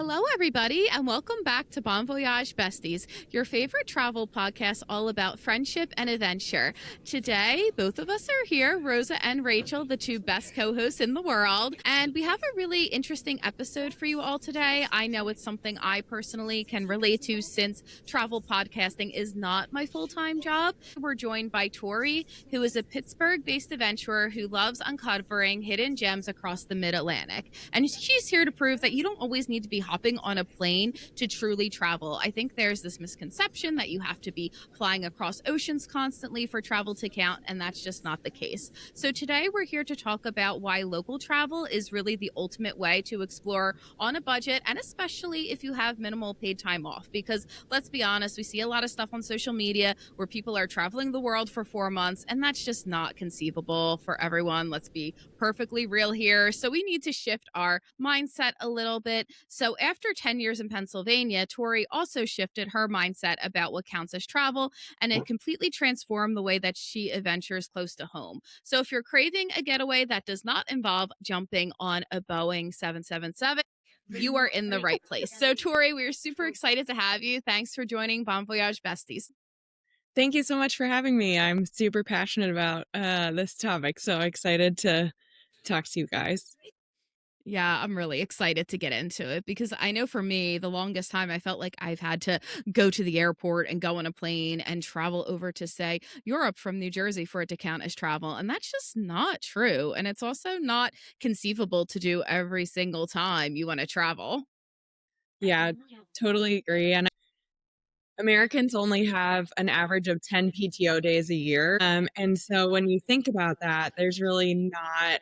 Hello, everybody, and welcome back to Bon Voyage Besties, your favorite travel podcast all about friendship and adventure. Today, both of us are here, Rosa and Rachel, the two best co-hosts in the world, and we have a really interesting episode for you all today. I know it's something I personally can relate to since travel podcasting is not my full-time job. We're joined by Tory, who is a Pittsburgh-based adventurer who loves uncovering hidden gems across the Mid-Atlantic. And she's here to prove that you don't always need to be hopping on a plane to truly travel. I think there's this misconception that you have to be flying across oceans constantly for travel to count, and that's just not the case. So today we're here to talk about why local travel is really the ultimate way to explore on a budget, and especially if you have minimal paid time off. Because let's be honest, we see a lot of stuff on social media where people are traveling the world for 4 months, and that's just not conceivable for everyone. Let's be perfectly real here. So we need to shift our mindset a little bit. So after 10 years in Pennsylvania, Tory also shifted her mindset about what counts as travel, and it completely transformed the way that she adventures close to home. So if you're craving a getaway that does not involve jumping on a Boeing 777, you are in the right place. So Tory, we're super excited to have you. Thanks for joining Bon Voyage Besties. Thank you so much for having me. I'm super passionate about this topic, so excited to talk to you guys. Yeah, I'm really excited to get into it because I know for me, the longest time I felt like I've had to go to the airport and go on a plane and travel over to, say, Europe from New Jersey for it to count as travel. And that's just not true. And it's also not conceivable to do every single time you want to travel. Yeah, totally agree. And Americans only have an average of 10 PTO days a year. And so when you think about that, there's really not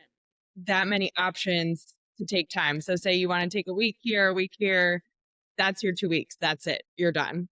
that many options to take time. So say you want to take a week here, that's your 2 weeks. That's it. You're done.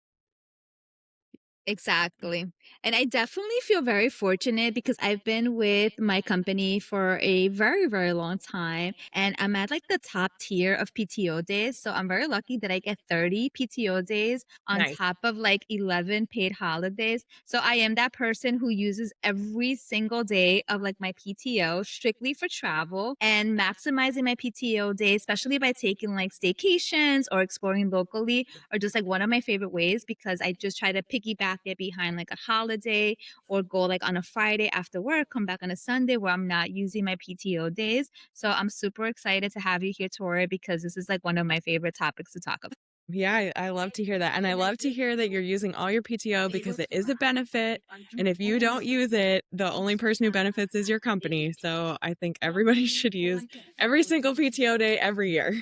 Exactly. And I definitely feel very fortunate because I've been with my company for a very, very long time. And I'm at like the top tier of PTO days. So I'm very lucky that I get 30 PTO days on Nice. top of like 11 paid holidays. So I am that person who uses every single day of like my PTO strictly for travel and maximizing my PTO days, especially by taking like staycations or exploring locally, or just like one of my favorite ways because I just try to piggyback it behind like a holiday or go like on a Friday after work, come back on a Sunday where I'm not using my PTO days. So I'm super excited to have you here, Tori, because this is like one of my favorite topics to talk about. Yeah, I love to hear that. And I love to hear that you're using all your PTO because it is a benefit. And if you don't use it, the only person who benefits is your company. So I think everybody should use every single PTO day every year.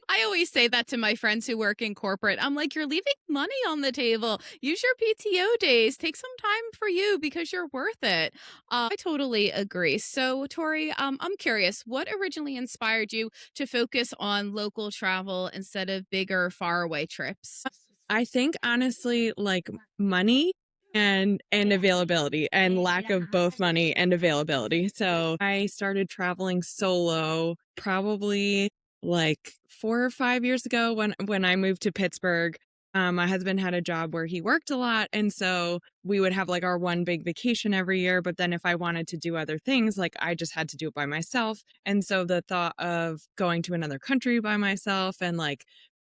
I always say that to my friends who work in corporate. I'm like, you're leaving money on the table. Use your PTO days. Take some time for you because you're worth it. I totally agree. So, Tori, I'm curious, what originally inspired you to focus on local travel instead of bigger, faraway trips? I think honestly, like money and availability and lack of both money and availability. So I started traveling solo probably like 4 or 5 years ago when I moved to Pittsburgh. My husband had a job where he worked a lot. And so we would have like our one big vacation every year. But then if I wanted to do other things, like I just had to do it by myself. And so the thought of going to another country by myself and like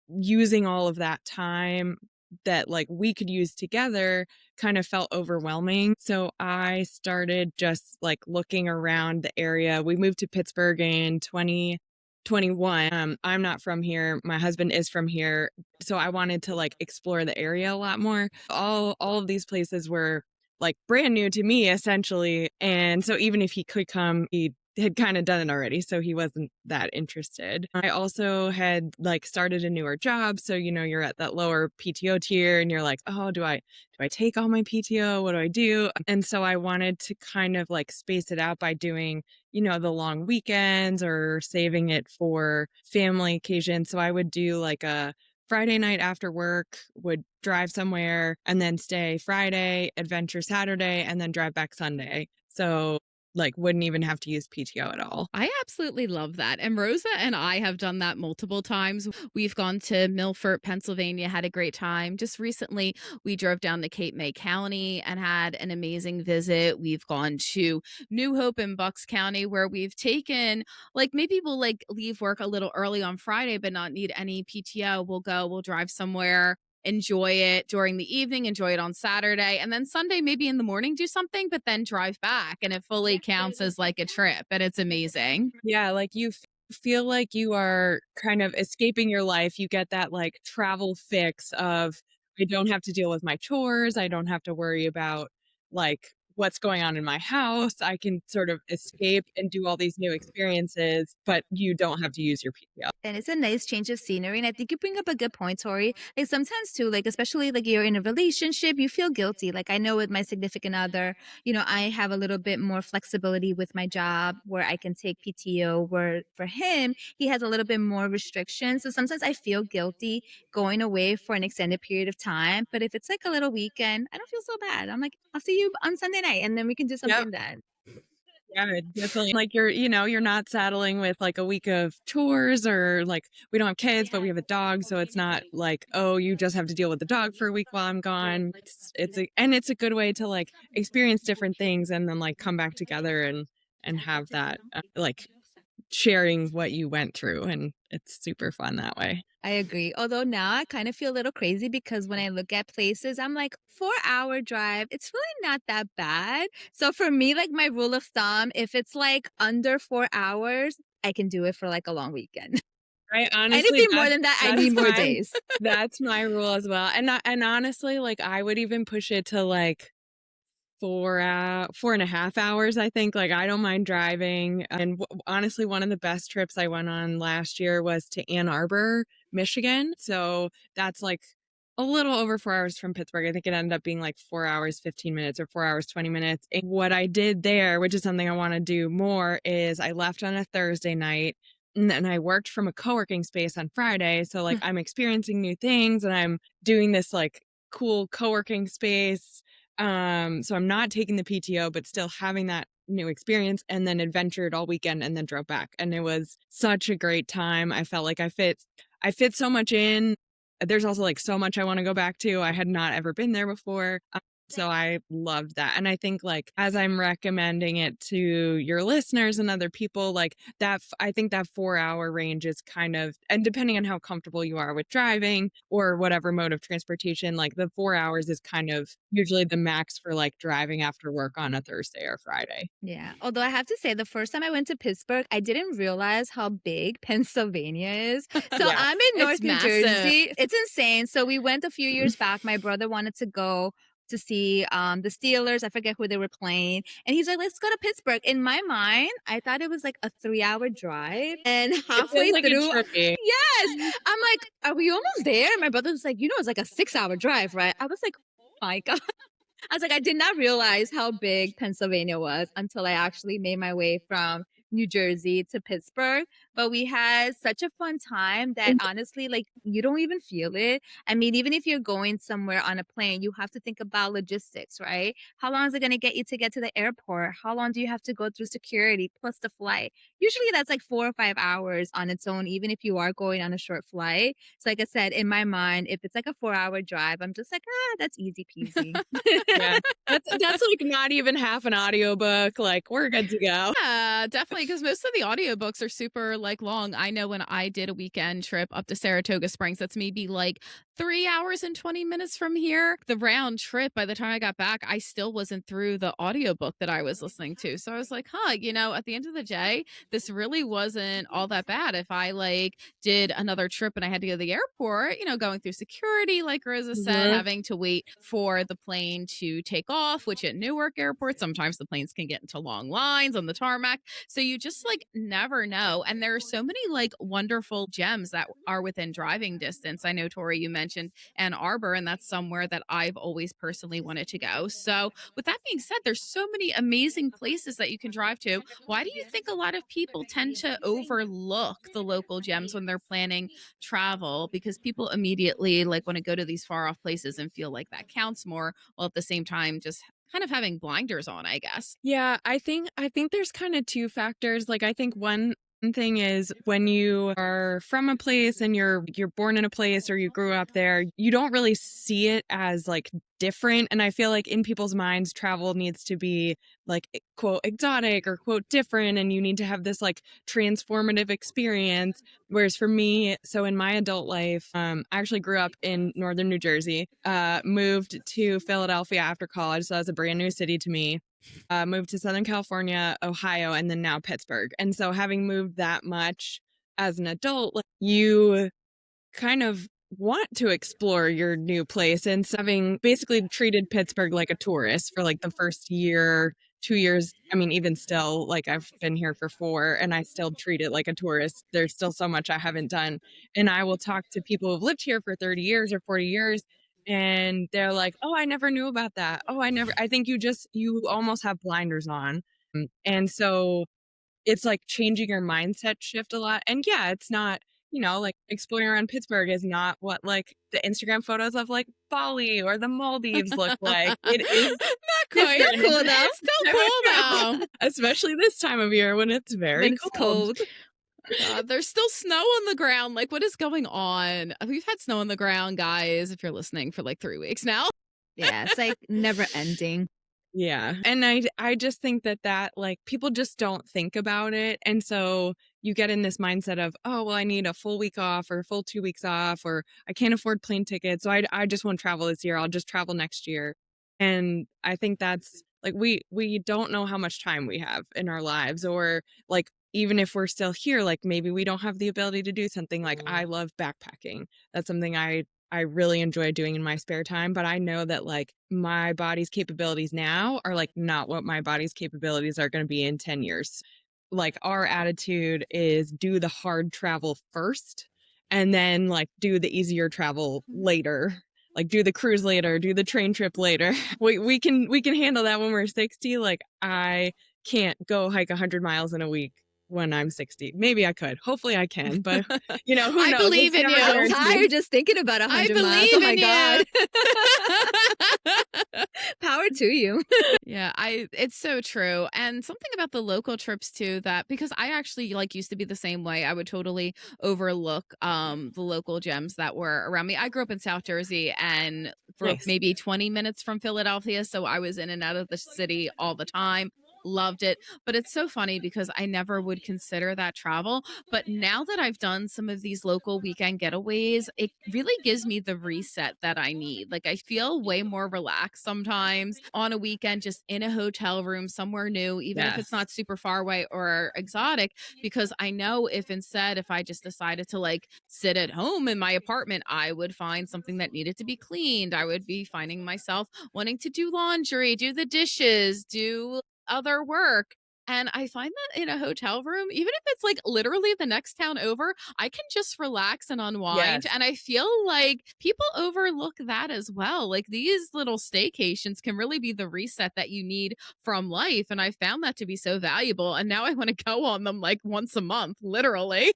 using all of that time that like we could use together kind of felt overwhelming. So I started just like looking around the area. We moved to Pittsburgh in 2021. I'm not from here. My husband is from here. So I wanted to like explore the area a lot more. All of these places were like brand new to me essentially. And so even if he could come, he had kind of done it already, so he wasn't that interested. I also had like started a newer job, so you're at that lower PTO tier and you're like, "Oh, do I take all my PTO? What do I do?" And so I wanted to kind of like space it out by doing, the long weekends or saving it for family occasions. So I would do like a Friday night after work, would drive somewhere and then stay Friday, adventure Saturday, and then drive back Sunday. So like wouldn't even have to use PTO at all. I absolutely love that. And Rosa and I have done that multiple times. We've gone to Milford, Pennsylvania, had a great time. Just recently, we drove down to Cape May County and had an amazing visit. We've gone to New Hope in Bucks County, where we've taken, like, maybe we'll like leave work a little early on Friday, but not need any PTO. We'll drive somewhere, enjoy it during the evening, enjoy it on Saturday, and then Sunday, maybe in the morning, do something, but then drive back. And it fully counts as like a trip. And it's amazing. Yeah, like you feel like you are kind of escaping your life. You get that like travel fix of I don't have to deal with my chores. I don't have to worry about like what's going on in my house. I can sort of escape and do all these new experiences, but you don't have to use your PTO. And it's a nice change of scenery. And I think you bring up a good point, Tori. Like sometimes too, like especially like you're in a relationship, you feel guilty. Like I know with my significant other, I have a little bit more flexibility with my job where I can take PTO, where for him, he has a little bit more restrictions. So sometimes I feel guilty going away for an extended period of time. But if it's like a little weekend, I don't feel so bad. I'm like, I'll see you on Sunday night and then we can do Yep. something then. Yeah, definitely. Like you're not saddling with like a week of chores or like we don't have kids, but we have a dog. So it's not like, oh, you just have to deal with the dog for a week while I'm gone. It's a good way to like experience different things and then like come back together and have that like sharing what you went through. And it's super fun that way. I agree. Although now I kind of feel a little crazy because when I look at places, I'm like, 4-hour drive, it's really not that bad. So for me, like my rule of thumb, if it's like under 4 hours, I can do it for like a long weekend. Right. Honestly, Anything more than that, I need more days. that's my rule as well. And honestly, like I would even push it to like 4.5 hours, I think. Like I don't mind driving. And honestly, one of the best trips I went on last year was to Ann Arbor, Michigan. So that's like a little over 4 hours from Pittsburgh. I think it ended up being like 4 hours, 15 minutes or 4 hours, 20 minutes. And what I did there, which is something I want to do more, is I left on a Thursday night and then I worked from a co-working space on Friday. So like I'm experiencing new things and I'm doing this like cool co-working space. So I'm not taking the PTO, but still having that new experience, and then adventured all weekend and then drove back. And it was such a great time. I felt like I fit so much in. There's also like so much I want to go back to. I had not ever been there before. So I loved that. And I think like as I'm recommending it to your listeners and other people, like that, I think that 4-hour range is kind of, and depending on how comfortable you are with driving or whatever mode of transportation, like the 4 hours is kind of usually the max for like driving after work on a Thursday or Friday. Yeah. Although I have to say, the first time I went to Pittsburgh, I didn't realize how big Pennsylvania is. So Yeah, I'm in North New massive. Jersey. It's insane. So we went a few years back. My brother wanted to go to see the Steelers. I forget who they were playing. And he's like, let's go to Pittsburgh. In my mind, I thought it was like a 3-hour drive. And halfway like through, trippy. yes, I'm like, are we almost there? And my brother was like, it's like a 6-hour drive, right? I was like, oh my God. I was like, I did not realize how big Pennsylvania was until I actually made my way from New Jersey to Pittsburgh. But we had such a fun time that honestly, like, you don't even feel it. I mean, even if you're going somewhere on a plane, you have to think about logistics, right? How long is it going to get you to get to the airport? How long do you have to go through security plus the flight? Usually that's like 4 or 5 hours on its own, even if you are going on a short flight. So like I said, in my mind, if it's like a 4-hour drive, I'm just like, that's easy peasy. Yeah. That's like not even half an audiobook. Like we're good to go. Yeah, definitely. Because most of the audiobooks are super like long. I know when I did a weekend trip up to Saratoga Springs, that's maybe like 3 hours and 20 minutes from here. The round trip, by the time I got back, I still wasn't through the audiobook that I was listening to. So I was like, at the end of the day, this really wasn't all that bad. If I like did another trip and I had to go to the airport, going through security, like Rosa said, having to wait for the plane to take off, which at Newark Airport, sometimes the planes can get into long lines on the tarmac. So you just like never know. And there are so many like wonderful gems that are within driving distance. I know, Tori, you mentioned Ann Arbor, and that's somewhere that I've always personally wanted to go. So with that being said, there's so many amazing places that you can drive to. Why do you think a lot of people tend to overlook the local gems when they're planning travel? Because people immediately like want to go to these far off places and feel like that counts more, while at the same time just kind of having blinders on, I guess. Yeah, I think there's kind of two factors. Like I think one thing is when you are from a place and you're born in a place or you grew up there, you don't really see it as like different. And I feel like in people's minds, travel needs to be like quote exotic or quote different, and you need to have this like transformative experience. Whereas for me, so in my adult life, I actually grew up in northern New Jersey, moved to Philadelphia after college, so that was a brand new city to me. Moved to Southern California, Ohio, and then now Pittsburgh. And so having moved that much as an adult, like, you kind of want to explore your new place. And so having basically treated Pittsburgh like a tourist for like the first year, 2 years. I mean, even still, like I've been here for 4 and I still treat it like a tourist. There's still so much I haven't done. And I will talk to people who've lived here for 30 years or 40 years. And they're like, oh, I never knew about that. Oh, I think you almost have blinders on. And so it's like changing your mindset shift a lot. And yeah, it's not, like exploring around Pittsburgh is not what like the Instagram photos of like Bali or the Maldives look like. It is Not It's quite. still cool, though. It's still cool though. especially this time of year when it's very When it's cold. God, there's still snow on the ground. Like, what is going on? We've had snow on the ground, guys, if you're listening, for like 3 weeks now. Yeah, it's like never ending. Yeah. And I just think that like people just don't think about it. And so you get in this mindset of, oh, well, I need a full week off or a full 2 weeks off, or I can't afford plane tickets. So I just won't travel this year. I'll just travel next year. And I think that's like, we don't know how much time we have in our lives, or like, even if we're still here, like maybe we don't have the ability to do something. Like I love backpacking. That's something I really enjoy doing in my spare time, but I know that like my body's capabilities now are like not what my body's capabilities are going to be in 10 years. Like our attitude is do the hard travel first and then like do the easier travel later. Like do the cruise later, do the train trip later. We can handle that when we're 60. Like I can't go hike 100 miles in a week when I'm 60. Maybe I could. Hopefully I can, but who I knows? believe It's in never you. I'm guaranteed. tired just thinking about I 100 miles. believe Oh my in God. you. Power to you. Yeah, it's so true. And something about the local trips too, that because I actually like used to be the same way, I would totally overlook the local gems that were around me. I grew up in South Jersey and grew up Nice. maybe 20 minutes from Philadelphia, so I was in and out of the city all the time. Loved it. But it's so funny because I never would consider that travel. But now that I've done some of these local weekend getaways, it really gives me the reset that I need. Like I feel way more relaxed sometimes on a weekend, just in a hotel room somewhere new, even if it's Yes. not super far away or exotic, because I know if I just decided to like sit at home in my apartment, I would find something that needed to be cleaned. I would be finding myself wanting to do laundry, do the dishes, do other work. And I find that in a hotel room, even if it's like literally the next town over, I can just relax and unwind. Yes. And I feel like people overlook that as well. Like these little staycations can really be the reset that you need from life. And I found that to be so valuable. And now I want to go on them like once a month, literally.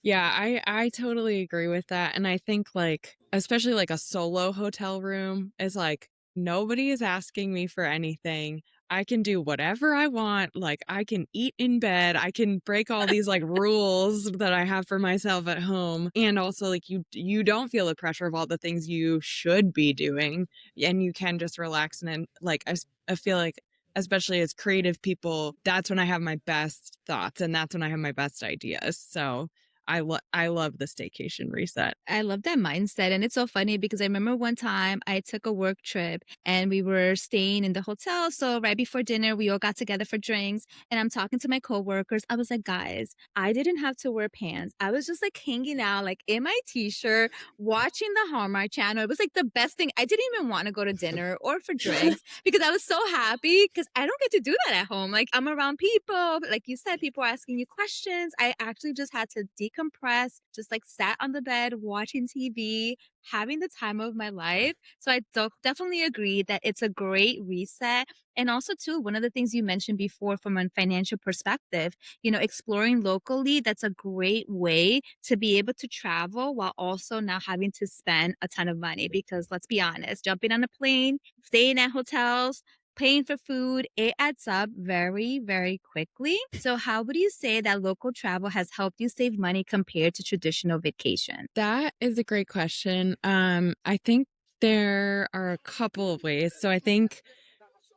Yeah, I totally agree with that. And I think like especially like a solo hotel room is like nobody is asking me for anything. I can do whatever I want. Like I can eat in bed. I can break all these like rules that I have for myself at home. And also like you don't feel the pressure of all the things you should be doing, and you can just relax. And then like I feel like especially as creative people, that's when I have my best thoughts and that's when I have my best ideas. So I love the staycation reset. I love that mindset. And it's so funny because I remember one time I took a work trip and we were staying in the hotel. So right before dinner, we all got together for drinks. And I'm talking to my coworkers. I was like, guys, I didn't have to wear pants. I was just like hanging out, like in my t-shirt, watching the Hallmark channel. It was like the best thing. I didn't even want to go to dinner or for drinks because I was so happy because I don't get to do that at home. Like I'm around people, like you said, people are asking you questions. I actually just had to decompress, just like sat on the bed watching TV, having the time of my life. So I definitely agree that it's a great reset. And also too, one of the things you mentioned before from a financial perspective, exploring locally, that's a great way to be able to travel while also not having to spend a ton of money. Because let's be honest, jumping on a plane, staying at hotels, paying for food, it adds up very, very quickly. So, how would you say that local travel has helped you save money compared to traditional vacation? That is a great question. I think there are a couple of ways. So I think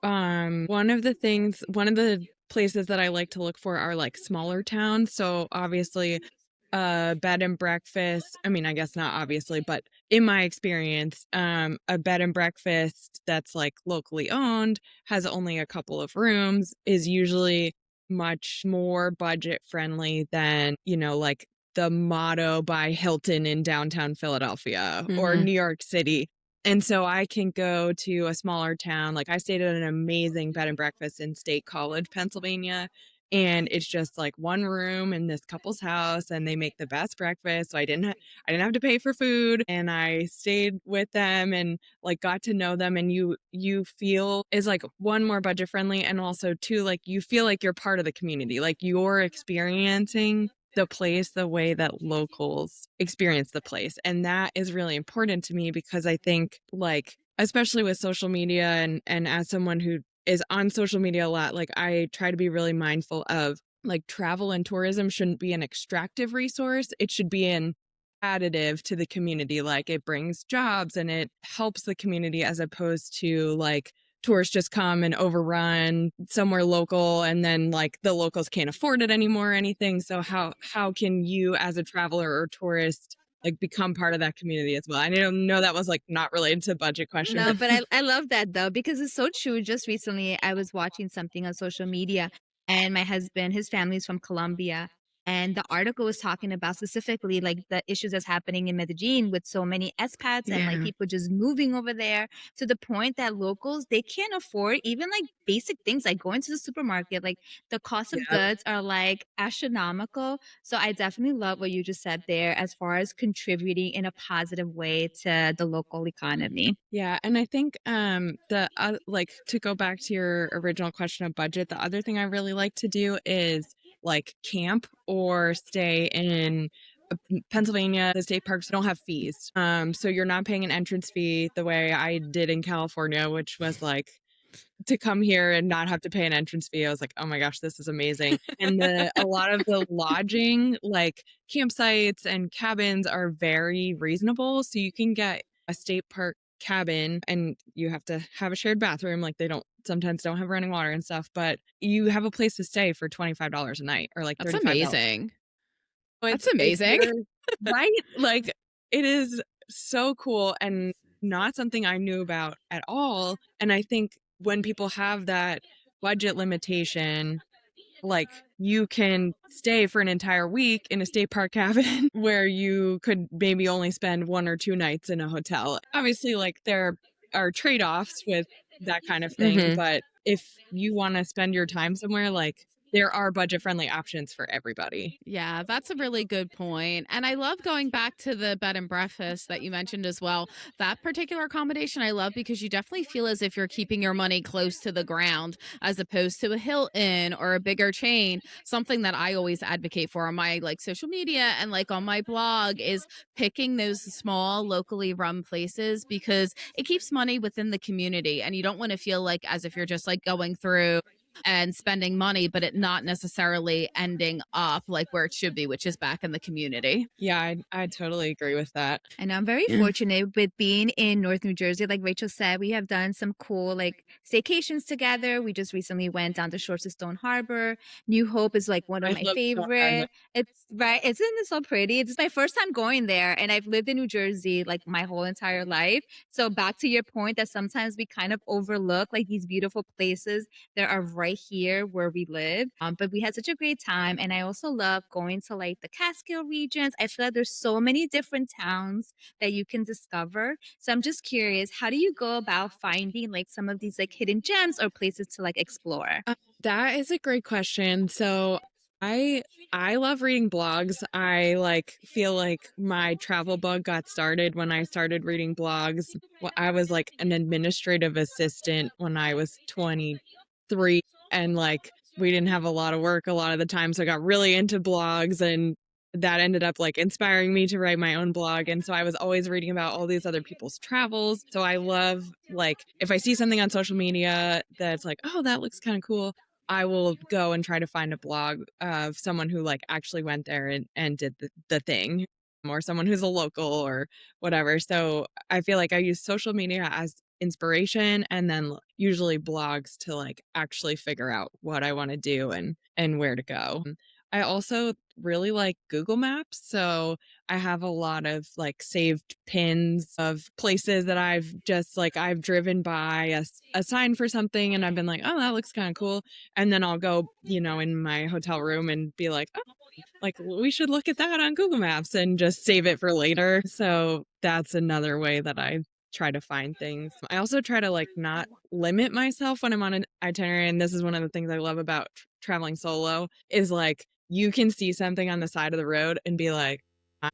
one of the places that I like to look for are like smaller towns. So obviously, bed and breakfast. I mean, I guess not obviously, but in my experience, a bed and breakfast that's like locally owned, has only a couple of rooms, is usually much more budget friendly than, like the Motto by Hilton in downtown Philadelphia or Mhm. New York City. And so I can go to a smaller town. Like I stayed at an amazing bed and breakfast in State College, Pennsylvania. And it's just like one room in this couple's house and they make the best breakfast. So I didn't have to pay for food and I stayed with them and like got to know them, and you feel is like one, more budget friendly, and also two, like you feel like you're part of the community. Like you're experiencing the place the way that locals experience the place. And that is really important to me because I think like especially with social media and as someone who is on social media a lot, like I try to be really mindful of like travel and tourism shouldn't be an extractive resource. It should be an additive to the community. Like it brings jobs and it helps the community as opposed to like tourists just come and overrun somewhere local and then like the locals can't afford it anymore or anything. So how can you as a traveler or tourist like become part of that community as well? I don't know, that was like not related to budget question, No, but but I love that though, because it's so true. Just recently, I was watching something on social media, and my husband, his family's from Colombia. And the article was talking about specifically like the issues that's happening in Medellin with so many expats and like Yeah. people just moving over there to the point that locals, they can't afford even like basic things like going to the supermarket. Like the cost of yeah. goods are like astronomical. So I definitely love what you just said there as far as contributing in a positive way to the local economy. Yeah, and I think the like to go back to your original question of budget, the other thing I really like to do is like camp or stay in Pennsylvania. The state parks don't have fees. So you're not paying an entrance fee the way I did in California, which was like to come here and not have to pay an entrance fee. I was like, "Oh my gosh, this is amazing." And a lot of the lodging, like campsites and cabins are very reasonable. So you can get a state park cabin and you have to have a shared bathroom. Like they sometimes don't have running water and stuff, but you have a place to stay for $25 a night or like That's $35. amazing. So That's it's amazing. very right? Like, it is so cool and not something I knew about at all, and I think when people have that budget limitation, like, you can stay for an entire week in a state park cabin where you could maybe only spend 1 or 2 nights in a hotel. Obviously, like, there are trade-offs with that kind of thing, Mhm. but if you wanna spend your time somewhere, like, there are budget-friendly options for everybody. Yeah, that's a really good point. And I love going back to the bed and breakfast that you mentioned as well. That particular accommodation I love because you definitely feel as if you're keeping your money close to the ground as opposed to a Hilton or a bigger chain. Something that I always advocate for on my like social media and like on my blog is picking those small locally run places because it keeps money within the community and you don't want to feel like as if you're just like going through and spending money, but it not necessarily ending up like where it should be, which is back in the community. Yeah, I totally agree with that. And I'm very Yeah. fortunate with being in North New Jersey. Like Rachel said, we have done some cool like staycations together. We just recently went down the shores of Stone Harbor. New Hope is like one of I my love Stone Harbor. favorite. It's right. Isn't it so pretty? It's my first time going there, and I've lived in New Jersey like my whole entire life. So back to your point that sometimes we kind of overlook like these beautiful places that are right here where we live. But we had such a great time, and I also love going to like the Catskill regions. I feel like there's so many different towns that you can discover. So I'm just curious, how do you go about finding like some of these like hidden gems or places to like explore? That is a great question. So I I love reading blogs. I like feel like my travel bug got started when I started reading blogs. I was like an administrative assistant when I was 23 and like we didn't have a lot of work a lot of the time, so I got really into blogs and that ended up like inspiring me to write my own blog. And so I was always reading about all these other people's travels. So I love, like, if I see something on social media that's like, oh, that looks kind of cool, I will go and try to find a blog of someone who like actually went there and did the thing, or someone who's a local or whatever. So I feel like I use social media as inspiration, and then usually blogs to like actually figure out what I want to do and where to go. I also really like Google Maps. So I have a lot of like saved pins of places that I've driven by a sign for something and I've been like, oh, that looks kind of cool. And then I'll go, in my hotel room and be like, oh, like we should look at that on Google Maps and just save it for later. So that's another way that I try to find things. I also try to like not limit myself when I'm on an itinerary. And this is one of the things I love about traveling solo is like, you can see something on the side of the road and be like,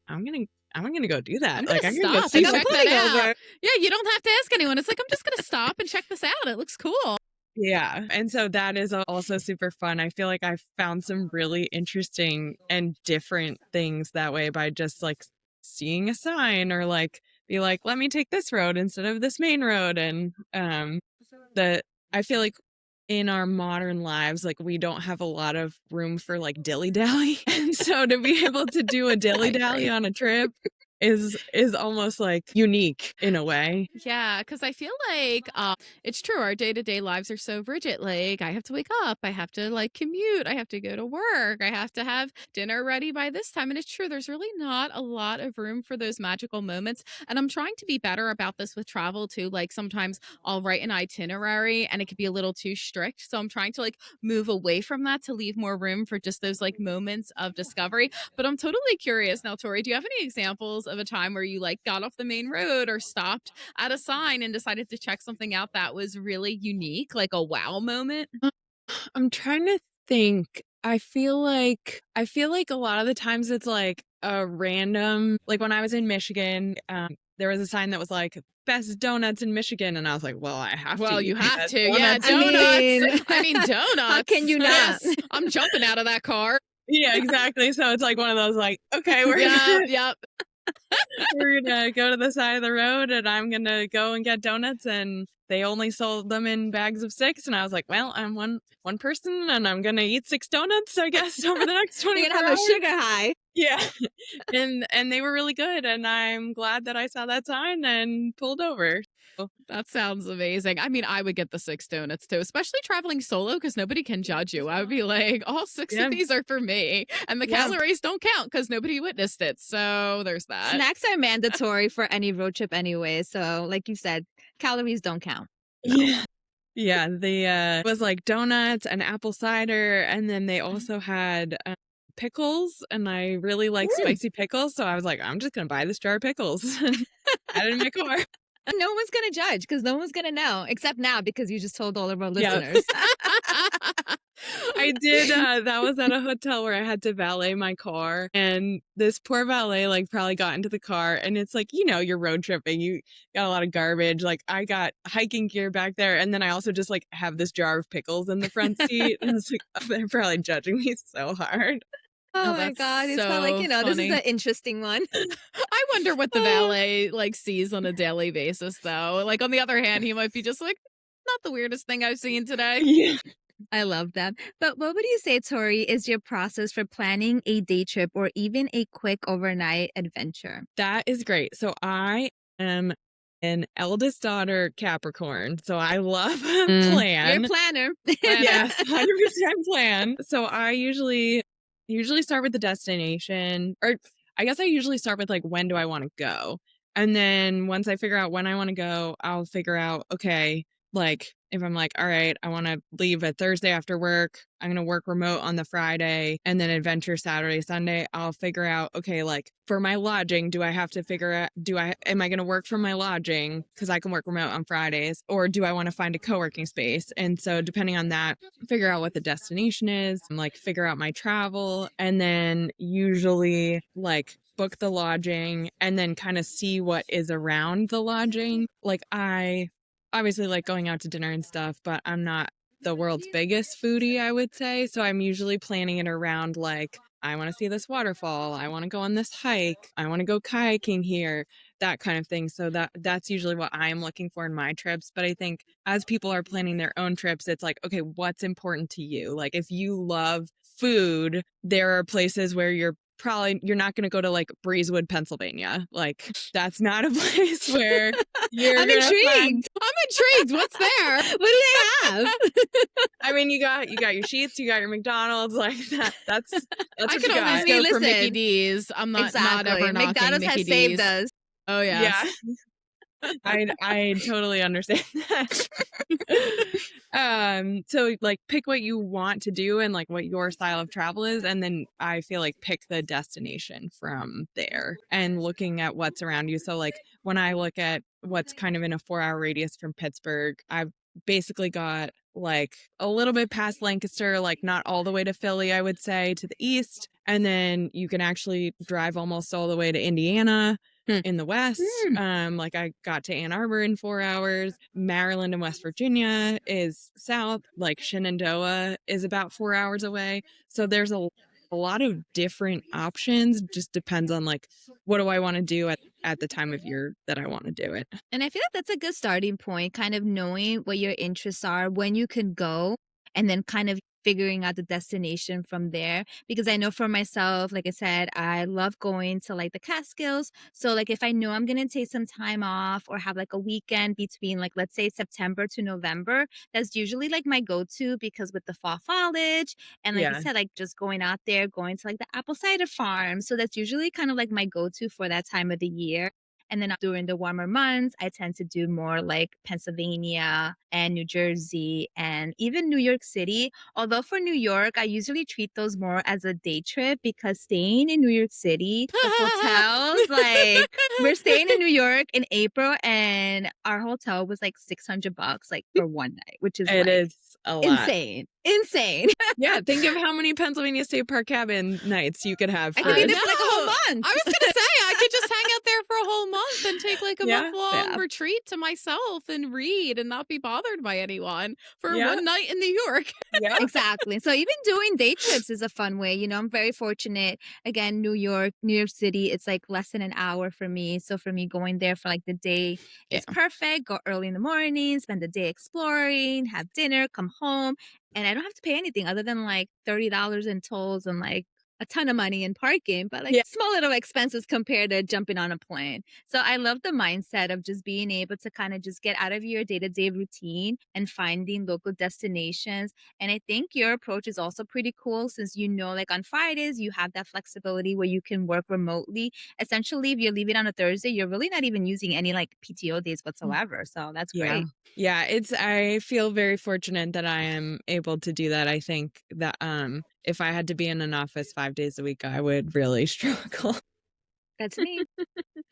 I'm gonna go do that. I'm gonna I'm stop see and that. check that out. Yeah, you don't have to ask anyone. It's like, I'm just gonna stop and check this out. It looks cool. Yeah. And so that is also super fun. I feel like I've found some really interesting and different things that way by just like seeing a sign or like be like, let me take this road instead of this main road. And I feel like in our modern lives, like we don't have a lot of room for like dilly dally. And so to be able to do a dilly dally on a trip is almost like unique in a way. Yeah, because I feel like it's true. Our day-to-day lives are so rigid. Like, I have to wake up, I have to like commute, I have to go to work, I have to have dinner ready by this time. And it's true, there's really not a lot of room for those magical moments. And I'm trying to be better about this with travel too. Like, sometimes I'll write an itinerary and it could be a little too strict. So I'm trying to like move away from that to leave more room for just those like moments of discovery. But I'm totally curious now, Tori, do you have any examples of a time where you like got off the main road or stopped at a sign and decided to check something out that was really unique, like a wow moment? I'm trying to think. I feel like a lot of the times it's like a random, like when I was in Michigan, there was a sign that was like best donuts in Michigan, and I was like, well, I have to. Well, you eat have best to. Yeah, donuts in donuts. I mean, donuts. How can you not? Yes, I'm jumping out of that car. Yeah, exactly. So it's like one of those like, okay, Yep. we're gonna go to the side of the road and I'm gonna go and get donuts, and they only sold them in bags of 6, and I was like, well, I'm one person and I'm gonna eat 6 donuts, I guess, over the next 24 You're gonna have hours. a sugar high. Yeah. And they were really good, and I'm glad that I saw that sign and pulled over. That sounds amazing. I mean, I would get the 6 donuts too, especially traveling solo because nobody can judge you. I would be like, all 6 Yeah. of these are for me. And the Yeah. calories don't count because nobody witnessed it. So there's that. Snacks are mandatory for any road trip anyway. So, like you said, calories don't count. Yeah. Yeah, it was like donuts and apple cider, and then they also had pickles, and I really like spicy pickles, so I was like, I'm just gonna buy this jar of pickles. Had it in my car. And no one's going to judge because no one's going to know, except now because you just told all of our listeners. I did. That was at a hotel where I had to valet my car, and this poor valet like probably got into the car, and it's like, you're road tripping, you got a lot of garbage. Like I got hiking gear back there, and then I also just like have this jar of pickles in the front seat, and it's like, they're probably judging me so hard. Oh my that's God. It's so not like, this funny. is an interesting one. I wonder what the valet like sees on a daily basis, though. Like on the other hand, he might be just like, not the weirdest thing I've seen today. Yeah. I love that. But what would you say, Tori, is your process for planning a day trip or even a quick overnight adventure? That is great. So I am an eldest daughter Capricorn, so I love a plan. You're a planner. Yeah, 100% plan. So I usually start with the destination, or I guess I usually start with like, when do I want to go? And then once I figure out when I want to go, I'll figure out, okay, like if I'm like, all right, I want to leave a Thursday after work, I'm going to work remote on the Friday and then adventure Saturday, Sunday, I'll figure out, okay, like for my lodging, do I have to figure out, am I going to work from my lodging because I can work remote on Fridays, or do I want to find a co-working space? And so depending on that, figure out what the destination is and like figure out my travel, and then usually like book the lodging and then kind of see what is around the lodging. Like I obviously like going out to dinner and stuff, but I'm not the world's biggest foodie, I would say. So I'm usually planning it around like, I want to see this waterfall. I want to go on this hike. I want to go kayaking here, that kind of thing. So that's usually what I'm looking for in my trips. But I think as people are planning their own trips, it's like, okay, what's important to you? Like if you love food, there are places where you're not going to go to like Breezewood, Pennsylvania. Like that's not a place where you're I'm intrigued. What's there? What do they have? I mean, you got your Sheetz, you got your McDonald's, like that. That's I what could you always got. go for Listen. Mickey D's. I'm not ever knocking McDonald's Mickey has saved D's. us. Oh yes. Yeah. I totally understand that. So like pick what you want to do and like what your style of travel is, and then I feel like pick the destination from there and looking at what's around you. So like when I look at what's kind of in a 4-hour radius from Pittsburgh, I've basically got like a little bit past Lancaster, like not all the way to Philly, I would say, to the east. And then you can actually drive almost all the way to Indiana in the west. Like I got to Ann Arbor in 4 hours. Maryland and West Virginia is south. Like Shenandoah is about 4 hours away. So there's a lot of different options. Just depends on like what do I want to do at the time of year that I want to do it. And I feel like that's a good starting point, kind of knowing what your interests are, when you can go, and then kind of figuring out the destination from there. Because I know for myself, like I said, I love going to like the Catskills. So like if I know I'm going to take some time off or have like a weekend between like, let's say September to November, that's usually like my go-to, because with the fall foliage and like you said, like just going out there, going to like the apple cider farm. So that's usually kind of like my go-to for that time of the year. And then during the warmer months, I tend to do more like Pennsylvania and New Jersey and even New York City. Although for New York, I usually treat those more as a day trip, because staying in New York City, the hotels, like we're staying in New York in April and our hotel was like $600 like for one night, which is It like is a lot. Insane. Yeah, think of how many Pennsylvania State Park cabin nights you could have. I For could be there for like a whole month. I was gonna say I could just hang out there for a whole month and take like a month-long retreat to myself and read and not be bothered by anyone for one night in New York. Yeah, exactly. So even doing day trips is a fun way. You know, I'm very fortunate. Again, New York City, it's like less than an hour for me. So for me, going there for like the day is perfect. Go early in the morning, spend the day exploring, have dinner, come home. And I don't have to pay anything other than like $30 in tolls and like a ton of money in parking, but like small little expenses compared to jumping on a plane. So I love the mindset of just being able to kind of just get out of your day-to-day routine and finding local destinations. And I think your approach is also pretty cool, since you know, like on Fridays, you have that flexibility where you can work remotely. Essentially, if you're leaving on a Thursday, you're really not even using any like PTO days whatsoever. So that's great. Yeah, I feel very fortunate that I am able to do that. I think that if I had to be in an office 5 days a week, I would really struggle. That's me. But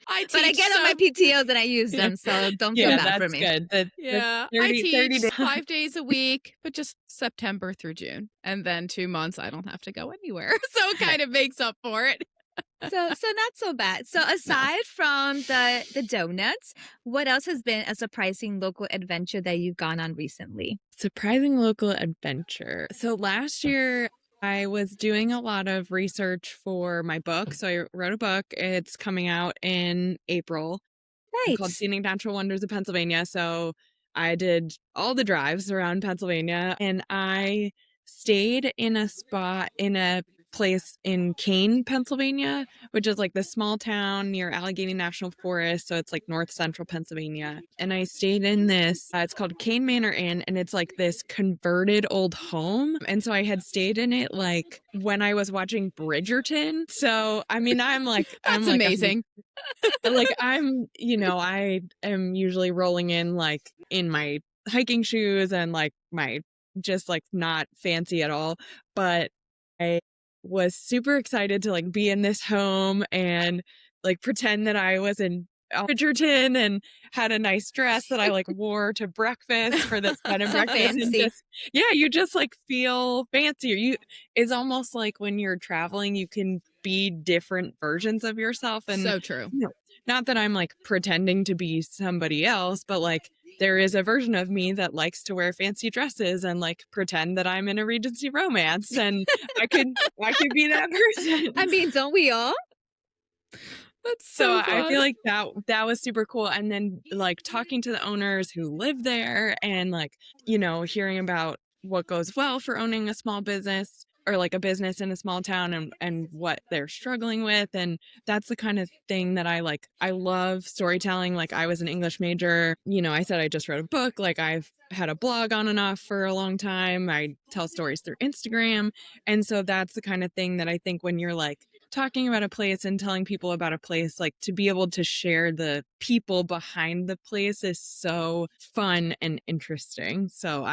I get on my PTOs and I use them, so don't feel bad for me. Good. I teach 5 days a week, but just September through June. And then 2 months I don't have to go anywhere. So it kind of makes up for it. So not so bad. So aside from the donuts, what else has been a surprising local adventure that you've gone on recently? Surprising local adventure. So last year I was doing a lot of research for my book. So I wrote a book. It's coming out in April. Nice. Called Scenic Natural Wonders of Pennsylvania. So I did all the drives around Pennsylvania, and I stayed in a spot in a place in Kane, Pennsylvania, which is like the small town near Allegheny National Forest. So it's like north central Pennsylvania. And I stayed in this, it's called Kane Manor Inn, and it's like this converted old home. And so I had stayed in it like when I was watching Bridgerton. So, I mean, I'm like, that's amazing. I am usually rolling in like in my hiking shoes and like my just like not fancy at all. But I was super excited to like be in this home and like pretend that I was in Bridgerton and had a nice dress that I like wore to breakfast for this bed and breakfast. Fancy. And you just like feel fancier. It's almost like when you're traveling, you can be different versions of yourself. And so true. not that I'm like pretending to be somebody else, but like there is a version of me that likes to wear fancy dresses and like pretend that I'm in a Regency romance, and I could be that person. I mean, don't we all? That's So so I fun. feel like that was super cool. And then like talking to the owners who live there and like, hearing about what goes well for owning a small business or like a business in a small town and what they're struggling with. And that's the kind of thing that I like. I love storytelling. Like I was an English major. I said I just wrote a book. Like I've had a blog on and off for a long time. I tell stories through Instagram. And so that's the kind of thing that I think when you're like talking about a place and telling people about a place, like to be able to share the people behind the place is so fun and interesting. So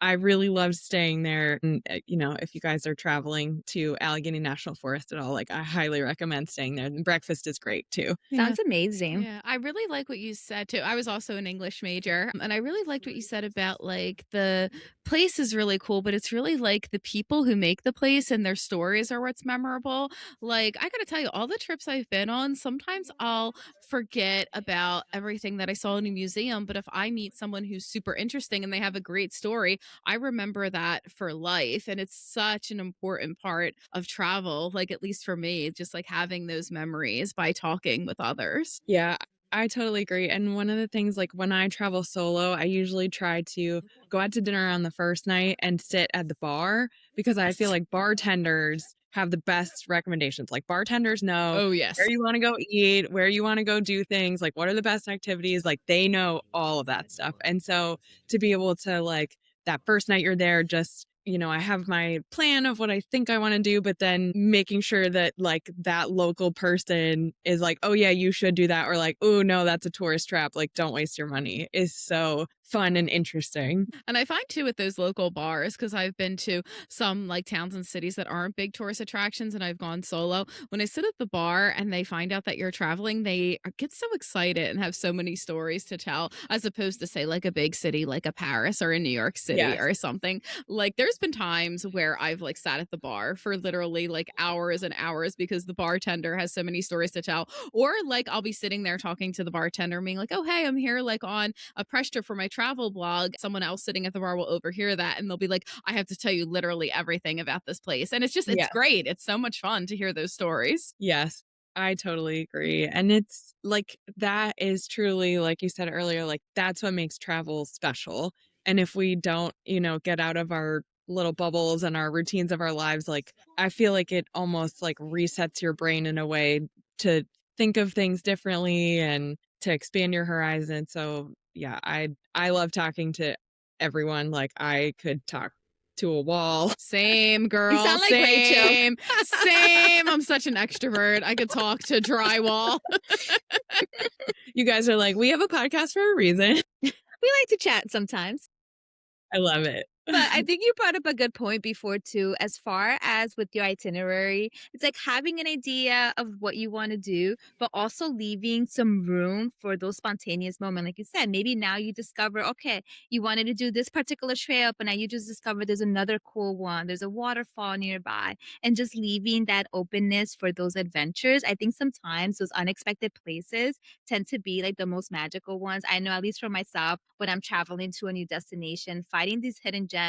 I really loved staying there. And, if you guys are traveling to Allegheny National Forest at all, like I highly recommend staying there. And breakfast is great too. Sounds amazing. Yeah, I really like what you said too. I was also an English major, and I really liked what you said about like the place is really cool, but it's really like the people who make the place and their stories are what's memorable. Like, I got to tell you, all the trips I've been on, sometimes I'll forget about everything that I saw in a museum, but if I meet someone who's super interesting and they have a great story, I remember that for life. And it's such an important part of travel, like, at least for me, just like having those memories by talking with others. Yeah, I totally agree. And one of the things, like when I travel solo, I usually try to go out to dinner on the first night and sit at the bar because I feel like bartenders have the best recommendations. Like bartenders know Oh, where yes. you want to go eat, where you want to go do things, like what are the best activities. Like they know all of that stuff. And so to be able to like that first night you're there, just I have my plan of what I think I want to do, but then making sure that like that local person is like, oh yeah, you should do that. Or like, oh no, that's a tourist trap. Like, don't waste your money is so fun and interesting. And I find too with those local bars, because I've been to some like towns and cities that aren't big tourist attractions and I've gone solo. When I sit at the bar and they find out that you're traveling, they get so excited and have so many stories to tell, as opposed to say like a big city like a Paris or a New York City Yes. or something. Like there's been times where I've like sat at the bar for literally like hours and hours because the bartender has so many stories to tell. Or like I'll be sitting there talking to the bartender, being like, oh, hey, I'm here like on a press trip for my travel blog. Someone else sitting at the bar will overhear that and they'll be like, I have to tell you literally everything about this place. And it's just, it's Yeah. great. It's so much fun to hear those stories. Yes. I totally agree. And it's like that is truly, like you said earlier, like that's what makes travel special. And if we don't, get out of our little bubbles and our routines of our lives, like I feel like it almost like resets your brain in a way to think of things differently and to expand your horizon. So yeah, I love talking to everyone. Like I could talk to a wall. Same, girl. You sound like Rachel. Same. Same. I'm such an extrovert. I could talk to drywall. You guys are like, we have a podcast for a reason. We like to chat sometimes. I love it. But I think you brought up a good point before too, as far as with your itinerary, it's like having an idea of what you want to do, but also leaving some room for those spontaneous moments. Like you said, maybe now you discover, okay, you wanted to do this particular trail, but now you just discovered there's another cool one. There's a waterfall nearby, and just leaving that openness for those adventures. I think sometimes those unexpected places tend to be like the most magical ones. I know, at least for myself, when I'm traveling to a new destination, finding these hidden gems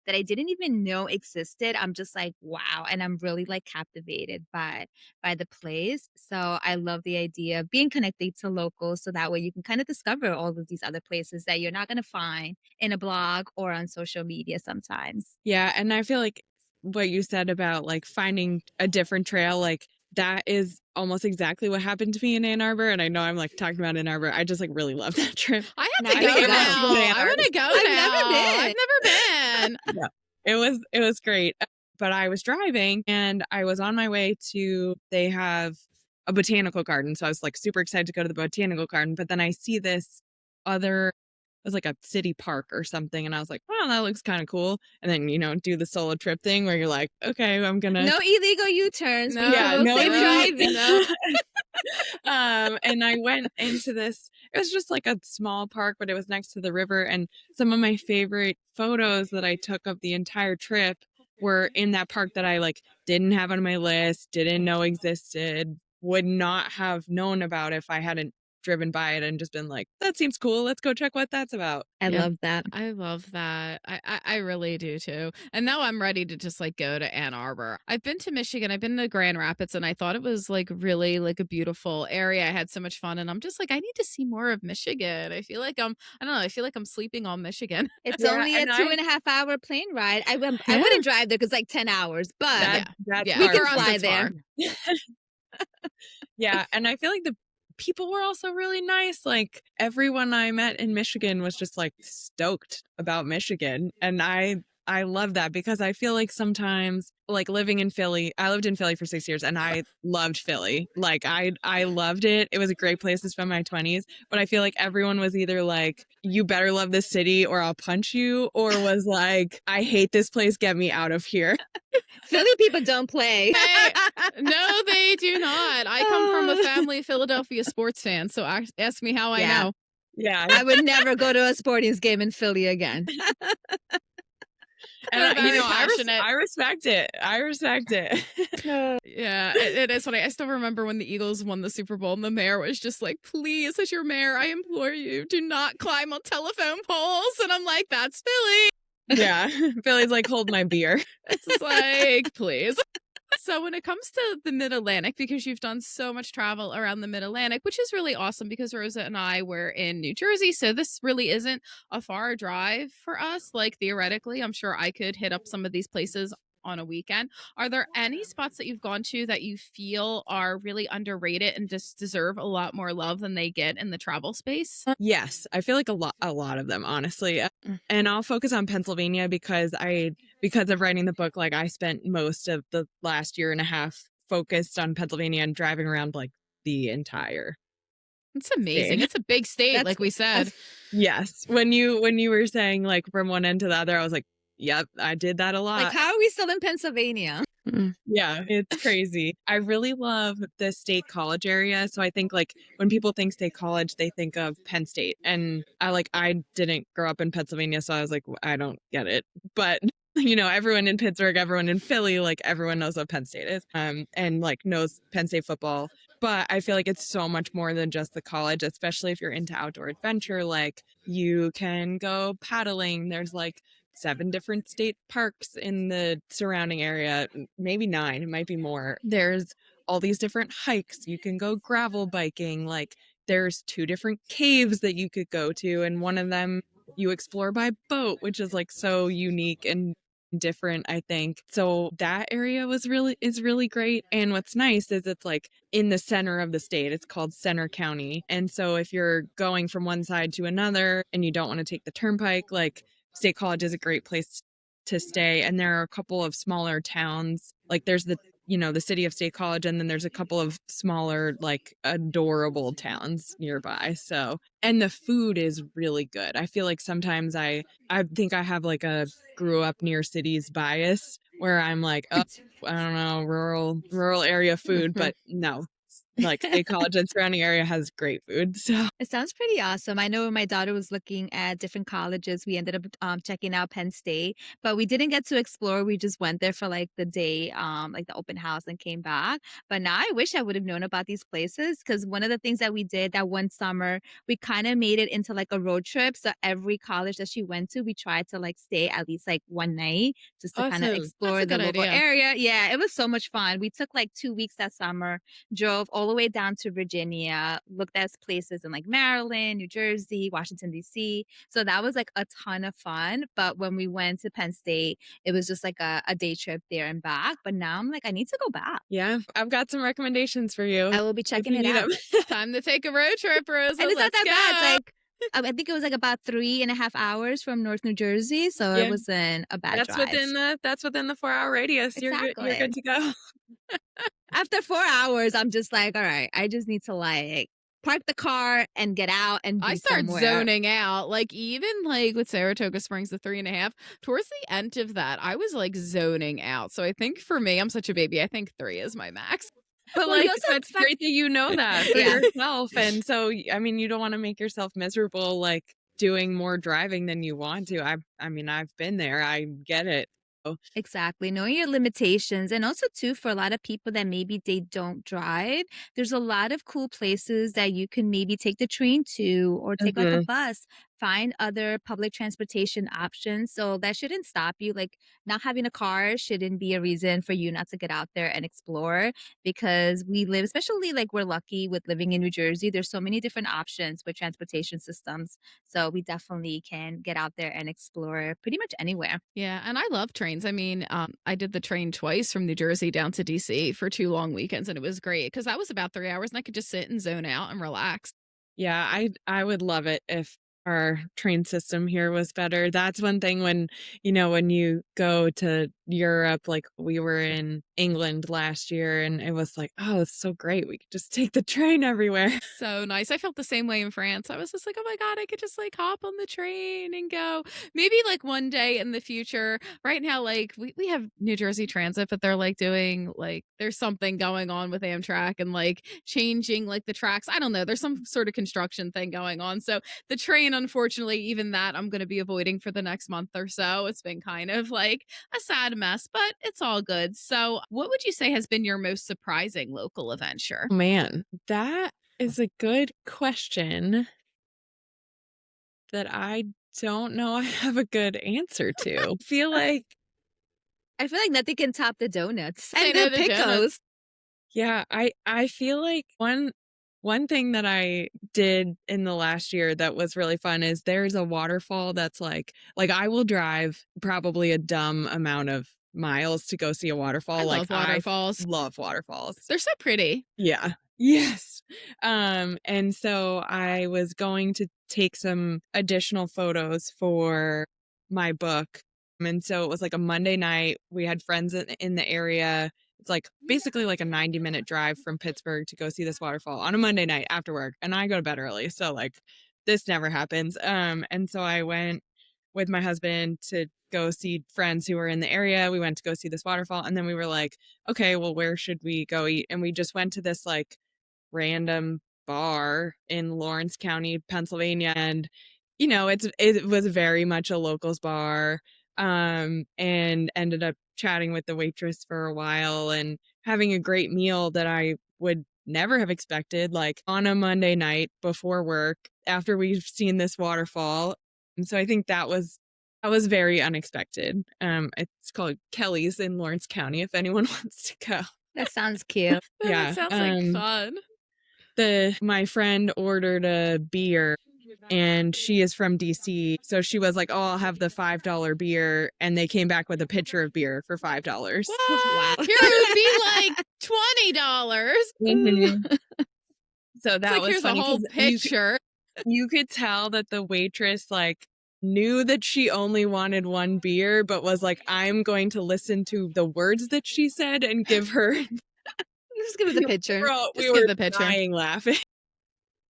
that I didn't even know existed, I'm just like, wow. And I'm really like captivated by the place. So I love the idea of being connected to locals so that way you can kind of discover all of these other places that you're not going to find in a blog or on social media sometimes. Yeah. And I feel like what you said about like finding a different trail, like that is almost exactly what happened to me in Ann Arbor. And I know I'm like talking about Ann Arbor. I just like really love that trip. I have Now to I go gotta go. now. I want to go I've now. never been. I've never been. Yeah. It was great. But I was driving and I was on my way to, they have a botanical garden. So I was like super excited to go to the botanical garden. But then I see this other, it was like a city park or something. And I was like, wow, that looks kind of cool. And then, do the solo trip thing where you're like, okay, I'm going to. No illegal U-turns. No, Yeah, people, no safe illegal- driving. And I went into this, it was just like a small park, but it was next to the river. And some of my favorite photos that I took of the entire trip were in that park that I like didn't have on my list, didn't know existed, would not have known about if I hadn't driven by it and just been like, that seems cool. Let's go check what that's about. I love that. I love that. I really do too. And now I'm ready to just like go to Ann Arbor. I've been to Michigan. I've been to Grand Rapids and I thought it was like really like a beautiful area. I had so much fun and I'm just like, I need to see more of Michigan. I feel like I don't know. I feel like I'm sleeping on Michigan. It's Yeah, only a and 2.5 hour plane ride. I Yeah. wouldn't drive there because like 10 hours, but That's Yeah. we hard. can For us, fly it's there. far. Yeah. And I feel like the people were also really nice. Like everyone I met in Michigan was just like stoked about Michigan. And I love that because I feel like sometimes like living in Philly, I lived in Philly for 6 years and I loved Philly. Like I loved it. It was a great place to spend my 20s, but I feel like everyone was either like, you better love this city or I'll punch you, or was like, I hate this place, get me out of here. Philly people don't play. No, they do not. I come from a family of Philadelphia sports fans, so ask me how I Yeah. know. Yeah. I would never go to a sporting game in Philly again. They're And very I passionate. respect it. I respect it. Yeah, it is funny. I still remember when the Eagles won the Super Bowl and the mayor was just like, please, as your mayor, I implore you, do not climb on telephone poles. And I'm like, that's Philly. Yeah. Philly's like, hold my beer. It's just like, please. So when it comes to the Mid-Atlantic, because you've done so much travel around the Mid-Atlantic, which is really awesome because Rosa and I were in New Jersey, so this really isn't a far drive for us. Like theoretically, I'm sure I could hit up some of these places on a weekend. Are there any spots that you've gone to that you feel are really underrated and just deserve a lot more love than they get in the travel space? Yes, I feel like a lot of them, honestly. And I'll focus on Pennsylvania because of writing the book, like I spent most of the last year and a half focused on Pennsylvania and driving around like the entire It's amazing. state. It's a big state, like we said. Yes. When you were saying like from one end to the other, I was like, yep, I did that a lot. Like, how are we still in Pennsylvania? Yeah, it's crazy. I really love the state college area. So I think like when people think state college, they think of Penn State. And I didn't grow up in Pennsylvania, so I was like, I don't get it. But everyone in Pittsburgh, everyone in Philly, like everyone knows what Penn State is. And like knows Penn State football. But I feel like it's so much more than just the college, especially if you're into outdoor adventure. Like you can go paddling. There's like 7 different state parks in the surrounding area, maybe 9, it might be more. There's all these different hikes. You can go gravel biking. Like there's 2 different caves that you could go to, and one of them you explore by boat, which is like so unique and different, I think. So that area is really great. And what's nice is it's like in the center of the state. It's called Center County. And so if you're going from one side to another and you don't want to take the turnpike, like State College is a great place to stay. And there are a couple of smaller towns. Like there's the city of State College, and then there's a couple of smaller, like adorable towns nearby. So, and the food is really good. I feel like sometimes I think I have like a grew up near cities bias where I'm like, oh, I don't know, rural area food, but no. Like State College and surrounding area has great food. So It sounds pretty awesome. I know when my daughter was looking at different colleges, we ended up checking out Penn State, but we didn't get to explore. We just went there for like the day, like the open house, and came back. But now I wish I would have known about these places, because one of the things that we did that one summer, we kind of made it into like a road trip. So every college that she went to, we tried to like stay at least like one night just to kind of Awesome. explore That's a the good local idea. area. Yeah, it was so much fun. We took like 2 weeks that summer, drove all the way down to Virginia, looked at places in like Maryland, New Jersey, Washington, D.C. So that was like a ton of fun. But when we went to Penn State, it was just like a day trip there and back. But now I'm like, I need to go back. yeah, I've got some recommendations for you. I will be checking you it need out. them. Time to take a road trip, Rosa. And it's not Let's that bad. go. It's like, I think it was like about 3.5 hours from North New Jersey. So Yeah. it wasn't a bad drive. That's within the 4-hour radius. You're Exactly. good to go. After 4 hours, I'm just like, all right, I just need to like park the car and get out and be I start somewhere. zoning out. Like even like with Saratoga Springs, the 3.5, towards the end of that, I was like zoning out. So I think for me, I'm such a baby. I think 3 is my max. But Well, you like, also that's great that you know that for Yeah. yourself. And so, I mean, you don't want to make yourself miserable, like doing more driving than you want to. I mean, I've been there. I get it. Exactly. Knowing your limitations. And also, too, for a lot of people that maybe they don't drive, there's a lot of cool places that you can maybe take the train to or take like a Mhm. bus, find other public transportation options. So that shouldn't stop you. Like, not having a car shouldn't be a reason for you not to get out there and explore because we live, especially like we're lucky with living in New Jersey, there's so many different options with transportation systems. So we definitely can get out there and explore pretty much anywhere. Yeah, and I love trains. I mean, I did the train twice from New Jersey down to DC for 2 long weekends, and it was great because that was about 3 hours, and I could just sit and zone out and relax. Yeah, I would love it if our train system here was better. That's one thing when, when you go to Europe, like we were in England last year and it was like, oh, it's so great. We could just take the train everywhere. So nice. I felt the same way in France. I was just like, "Oh my god, I could just like hop on the train and go." Maybe like one day in the future. Right now, like we have New Jersey Transit, but they're like doing like there's something going on with Amtrak and like changing like the tracks. I don't know. There's some sort of construction thing going on. So the train, unfortunately, even that I'm gonna be avoiding for the next month or so. It's been kind of like a sad mess, but it's all good. So what would you say has been your most surprising local adventure? Man, that is a good question that I don't know I have a good answer to. I feel like I feel like nothing can top the donuts I and know the the pickles. donuts. yeah, I feel like one thing that I did in the last year that was really fun is there's a waterfall that's like I will drive probably a dumb amount of miles to go see a I waterfall. Like love waterfalls. love waterfalls. They're so pretty. Yeah. Yes. And so I was going to take some additional photos for my book. And so it was like a Monday night. We had friends in the area. It's like basically like a 90-minute drive from Pittsburgh to go see this waterfall on a Monday night after work. And I go to bed early. So like this never happens. And so I went with my husband to go see friends who were in the area. We went to go see this waterfall. And then we were like, okay, well, where should we go eat? And we just went to this like random bar in Lawrence County, Pennsylvania. And, it was very much a locals bar. And ended up chatting with the waitress for a while and having a great meal that I would never have expected, like on a Monday night before work after we've seen this waterfall. And so I think that was very unexpected. It's called Kelly's in Lawrence County if anyone wants to go. That sounds cute. Oh, that Yeah. sounds like fun. My friend ordered a beer and she is from DC. So she was like, "Oh, I'll have the $5 beer." And they came back with a pitcher of beer for $5. Wow. Here it would be like $20. Mhm. So It's that like was here's a funny whole 'cause picture. you could tell that the waitress like knew that she only wanted one beer, but was like, "I'm going to listen to the words that she said and give her." Just give it the picture. We Just give were the picture. dying laughing.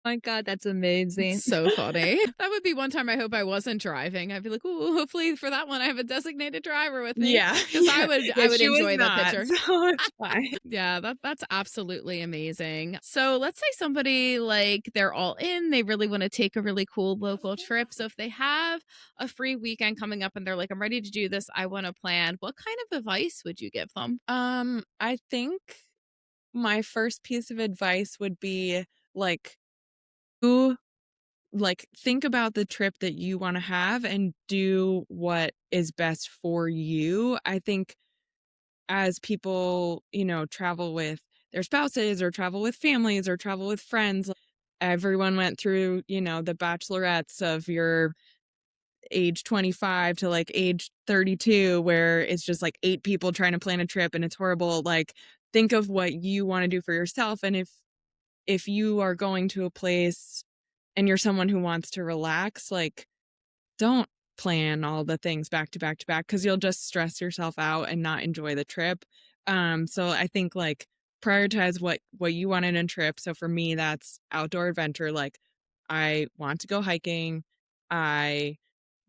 My God, that's amazing. So funny. That would be one time I hope I wasn't driving. I'd be like, "Ooh, hopefully for that one I have a designated driver with me." Yeah, Because I would she was enjoy that not, picture. so it's fine. Yeah, that's absolutely amazing. So let's say somebody like they're all in, they really want to take a really cool local trip. So if they have a free weekend coming up and they're like, I'm ready to do this, I want to plan, what kind of advice would you give them? I think my first piece of advice would be like, who like think about the trip that you want to have and do what is best for you. I think as people, travel with their spouses or travel with families or travel with friends, everyone went through, the bachelorettes of your age 25 to like age 32 where it's just like 8 people trying to plan a trip and it's horrible. Like think of what you want to do for yourself, and if you are going to a place and you're someone who wants to relax, like don't plan all the things back to back to back because you'll just stress yourself out and not enjoy the trip. So I think like prioritize what you want in a trip. So for me, that's outdoor adventure. Like I want to go hiking. I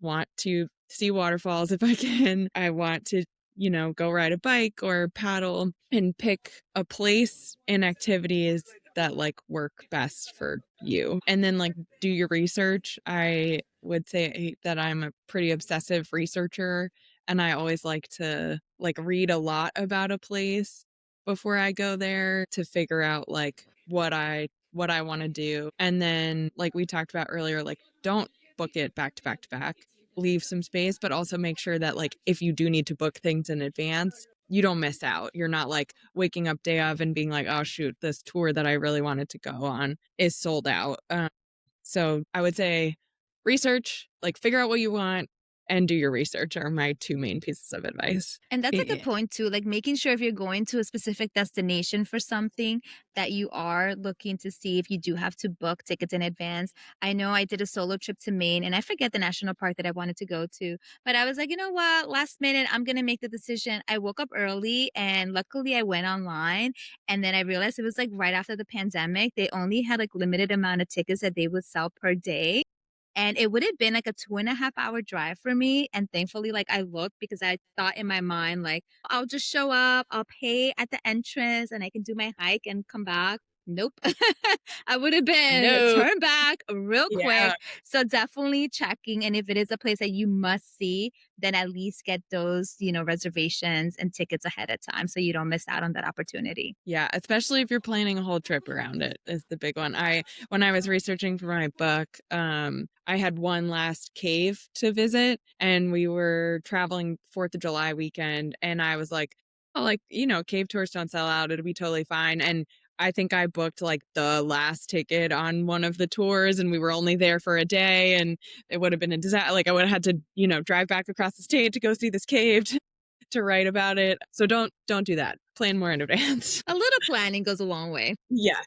want to see waterfalls if I can. I want to, go ride a bike or paddle and pick a place and activities that like work best for you. And then like do your research. I would say that I'm a pretty obsessive researcher. And I always like to like read a lot about a place before I go there to figure out like what I want to do. And then like we talked about earlier, like don't book it back to back to back. Leave some space, but also make sure that like if you do need to book things in advance, you don't miss out. You're not like waking up day of and being like, oh shoot, this tour that I really wanted to go on is sold out. So I would say research, like figure out what you want and do your research are my two main pieces of advice. And that's a good Yeah. point too. Like making sure if you're going to a specific destination for something that you are looking to see if you do have to book tickets in advance. I know I did a solo trip to Maine and I forget the national park that I wanted to go to, but I was like, you know what? Last minute, I'm going to make the decision. I woke up early and luckily I went online and then I realized it was like right after the pandemic. They only had like limited amount of tickets that they would sell per day. And it would have been like a 2.5 hour drive for me. And thankfully, like I looked because I thought in my mind, like, I'll just show up, I'll pay at the entrance and I can do my hike and come back. Nope. I would have been No. turned back real quick. Yeah. So definitely checking. And if it is a place that you must see, then at least get those, reservations and tickets ahead of time so you don't miss out on that opportunity. Yeah, especially if you're planning a whole trip around it is the big one. When I was researching for my book, I had one last cave to visit and we were traveling 4th of July weekend and I was like, oh, like, cave tours don't sell out. It'll be totally fine. And I think I booked like the last ticket on one of the tours and we were only there for a day and it would have been a disaster. Like I would have had to, drive back across the state to go see this cave to write about it. So don't do that. Plan more in advance. A little planning goes a long way. Yeah.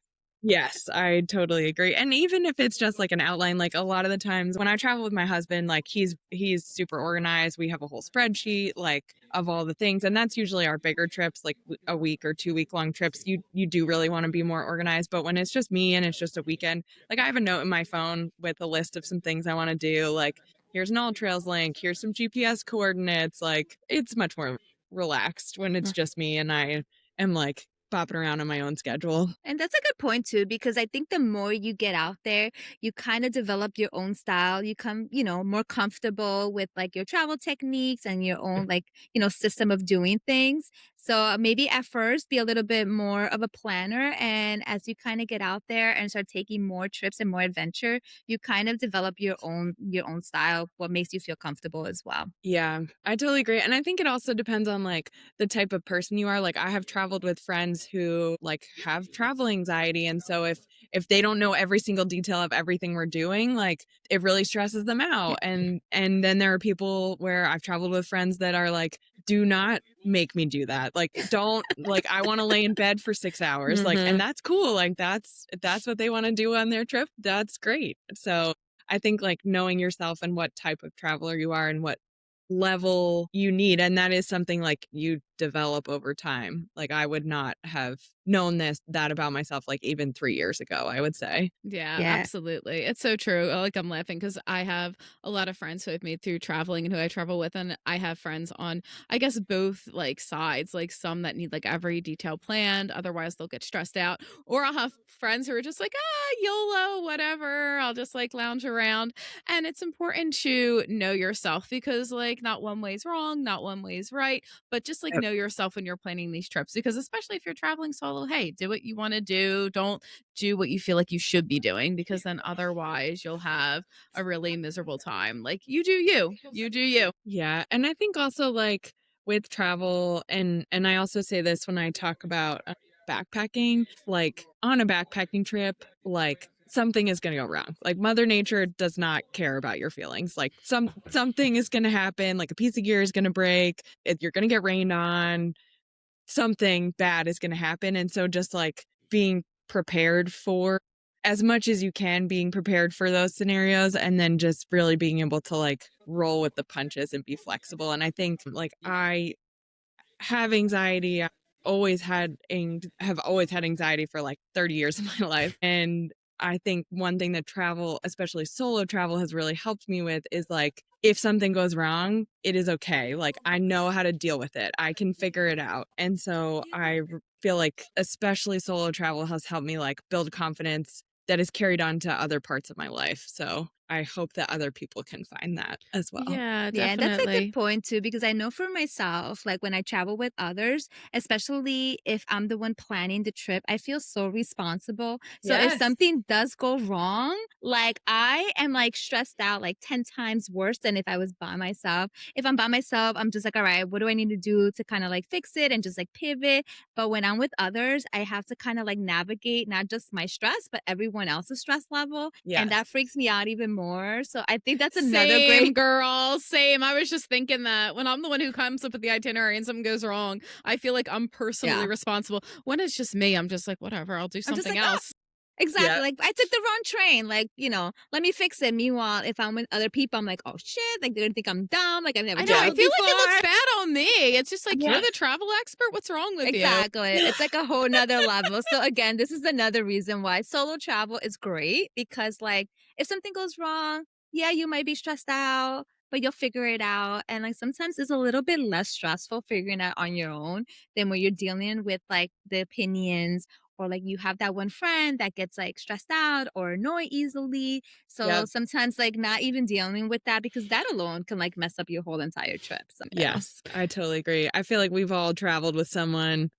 Yes, I totally agree. And even if it's just like an outline, like a lot of the times when I travel with my husband, like he's super organized. We have a whole spreadsheet like of all the things, and that's usually our bigger trips, like a week or 2 week long trips. You do really want to be more organized, but when it's just me and it's just a weekend, like I have a note in my phone with a list of some things I want to do, like here's an All Trails link, here's some GPS coordinates. Like it's much more relaxed when it's just me and I am like bopping around on my own schedule. And that's a good point too, because I think the more you get out there, you kind of develop your own style. You come, more comfortable with like your travel techniques and your own like, system of doing things. So maybe at first be a little bit more of a planner. And as you kind of get out there and start taking more trips and more adventure, you kind of develop your own style, what makes you feel comfortable as well. Yeah, I totally agree. And I think it also depends on like the type of person you are. Like I have traveled with friends who like have travel anxiety. And so if they don't know every single detail of everything we're doing, like it really stresses them out. And then there are people where I've traveled with friends that are like, do not make me do that. Like don't like I want to lay in bed for 6 hours. Like and that's cool. Like that's what they want to do on their trip. That's great. So I think like knowing yourself and what type of traveler you are and what level you need. And that is something like you develop over time. Like I would not have known that about myself, like even 3 years ago, I would say. Yeah, Yeah. absolutely. It's so true. Like I'm laughing because I have a lot of friends who I've made through traveling and who I travel with, and I have friends on, I guess, both like sides. Like some that need like every detail planned, otherwise they'll get stressed out. Or I'll have friends who are just like, YOLO, whatever. I'll just like lounge around. And it's important to know yourself because like not one way's wrong, not one way's right, but just like know yourself when you're planning these trips. Because especially if you're traveling solo, hey, do what you want to do. Don't do what you feel like you should be doing because then otherwise you'll have a really miserable time. Like you do you. You do you. Yeah. And I think also like with travel and I also say this when I talk about backpacking, like on a backpacking trip, like something is going to go wrong. Like mother nature does not care about your feelings. Like something is going to happen, like a piece of gear is going to break, you're going to get rained on, something bad is going to happen. And so just like being prepared for as much as you can, being prepared for those scenarios and then just really being able to like roll with the punches and be flexible. And I think like I have anxiety. I have always had anxiety for like 30 years of my life. And I think one thing that travel, especially solo travel, has really helped me with is like, if something goes wrong, it is okay. Like I know how to deal with it. I can figure it out. And so feel like especially solo travel has helped me like build confidence that is carried on to other parts of my life. So I hope that other people can find that as well. Yeah, Yeah, that's a good definitely. point too, because I know for myself, like when I travel with others, especially if I'm the one planning the trip, I feel so responsible. So if Yes. something does go wrong, like I am like stressed out like 10 times worse than if I was by myself. If I'm by myself, I'm just like, all right, what do I need to do to kind of like fix it and just like pivot? But when I'm with others, I have to kind of like navigate not just my stress, but everyone else's stress level. And Yes. that freaks me out even more. So I think that's another Same, great. girl. Same. I was just thinking that when I'm the one who comes up with the itinerary and something goes wrong, I feel like I'm personally Yeah. responsible. When it's just me, I'm just like, whatever, I'll do I'm just something like, oh, else. exactly. Yeah. Like I took the wrong train. Like, let me fix it. Meanwhile, if I'm with other people, I'm like, oh shit. Like they're gonna think I'm dumb. Like I've never I know. I traveled feel like it looks before. bad on me. It's just like, you're Yeah. the travel expert. What's wrong with you? Exactly. It's like a whole nother level. So again, this is another reason why solo travel is great because like if something goes wrong, yeah, you might be stressed out, but you'll figure it out. And like sometimes it's a little bit less stressful figuring out on your own than when you're dealing with like the opinions or like you have that one friend that gets like stressed out or annoyed easily. So Yep. sometimes like not even dealing with that because that alone can like mess up your whole entire trip. Yes, I totally agree. I feel like we've all traveled with someone